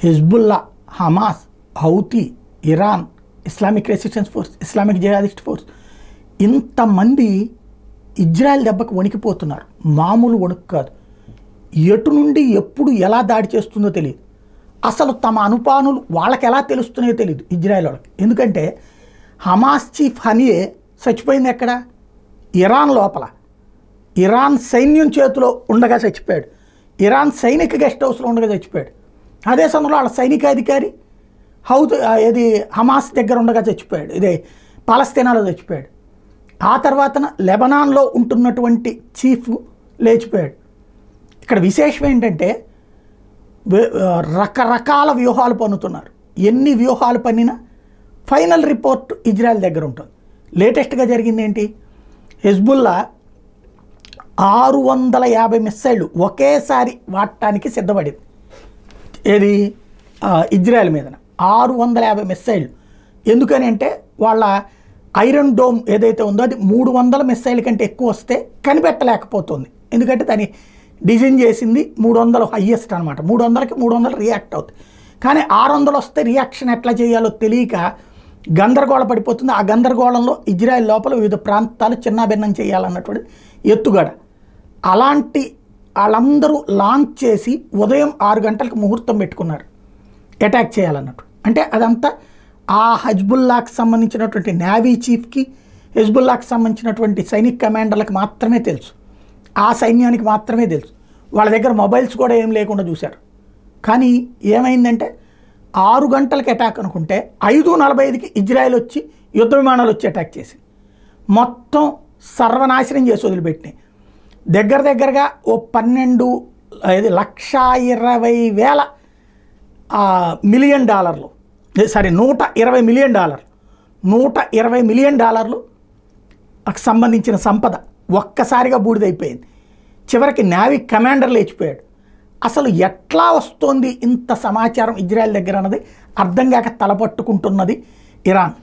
Hezbollah, Hamas, Houthi, Iran, Islamic resistance force, Islamic jihadist force, ఇంతమంది Israel దెబ్బకు వణికిపోతున్నారు. మామూలు వణుకు కాదు. ఎటు నుండి ఎప్పుడు ఎలా దాడి చేస్తుందో తెలియదు. అసలు తమ అనుపానులు వాళ్ళకి ఎలా తెలుస్తున్నాయో తెలియదు ఇజ్రాయెల్ వాళ్ళకి. ఎందుకంటే హమాస్ చీఫ్ హనియే చచ్చిపోయింది ఎక్కడ? ఇరాన్ లోపల. ఇరాన్ సైన్యం చేతిలో ఉండగా చచ్చిపోయాడు. ఇరాన్ సైనిక గెస్ట్ హౌస్లో ఉండగా చచ్చిపోయాడు. అదే సమయంలో వాళ్ళ సైనికాధికారి ఇది హమాస్ దగ్గర ఉండగా చచ్చిపోయాడు. ఇదే పాలస్తీనాలో చచ్చిపోయాడు. ఆ తర్వాత లెబనాన్లో ఉంటున్నటువంటి చీఫ్ లేచిపోయాడు. ఇక్కడ విశేషం ఏంటంటే రకరకాల వ్యూహాలు పన్నుతున్నారు. ఎన్ని వ్యూహాలు పన్నినా ఫైనల్ రిపోర్ట్ ఇజ్రాయెల్ దగ్గర ఉంటుంది. లేటెస్ట్గా జరిగింది ఏంటి? హిజ్బుల్లా 650 మిస్సైళ్ళు ఒకేసారి వాడటానికి సిద్ధపడింది. ఏది? ఇజ్రాయెల్ మీద 650 మిస్సైళ్ళు. ఎందుకని అంటే వాళ్ళ ఐరన్ డోమ్ ఏదైతే ఉందో అది 300 మిస్సైల్ కంటే ఎక్కువ వస్తే కనిపెట్టలేకపోతుంది. ఎందుకంటే దాన్ని డిజైన్ చేసింది 300 హయ్యెస్ట్ అనమాట. 300కి 300 రియాక్ట్ అవుతుంది. కానీ 600 వస్తే రియాక్షన్ ఎట్లా చేయాలో తెలియక గందరగోళ పడిపోతుంది. ఆ గందరగోళంలో ఇజ్రాయెల్ లోపల వివిధ ప్రాంతాలు చిన్నాభిన్నం చేయాలన్నటువంటి ఎత్తుగడ. అలాంటి వాళ్ళందరూ లాంచ్ చేసి ఉదయం 6 గంటలకు ముహూర్తం పెట్టుకున్నారు అటాక్ చేయాలన్నట్టు. అంటే అదంతా ఆ హెజ్బుల్లాకి సంబంధించినటువంటి నేవీ చీఫ్కి, హెజ్బుల్లాకి సంబంధించినటువంటి సైనిక కమాండర్లకు మాత్రమే తెలుసు. ఆ సైన్యానికి మాత్రమే తెలుసు. వాళ్ళ దగ్గర మొబైల్స్ కూడా ఏం లేకుండా చూశారు. కానీ ఏమైందంటే 6 గంటలకు అటాక్ అనుకుంటే 5:45కి ఇజ్రాయెల్ వచ్చి యుద్ధ విమానాలు వచ్చి అటాక్ చేసింది. మొత్తం సర్వనాశనం చేసి వదిలిపెట్టినాయి. దగ్గరగా ఓ 1,20,000 మిలియన్ డాలర్లు, సారీ $120 మిలియన్, $120 మిలియన్ సంబంధించిన సంపద ఒక్కసారిగా బూడిదైపోయింది. చివరికి నేవీ కమాండర్ లేచిపోయాడు. అసలు ఎట్లా వస్తోంది ఇంత సమాచారం ఇజ్రాయెల్ దగ్గర అన్నది అర్థం కాక తలపట్టుకుంటున్నది ఇరాన్.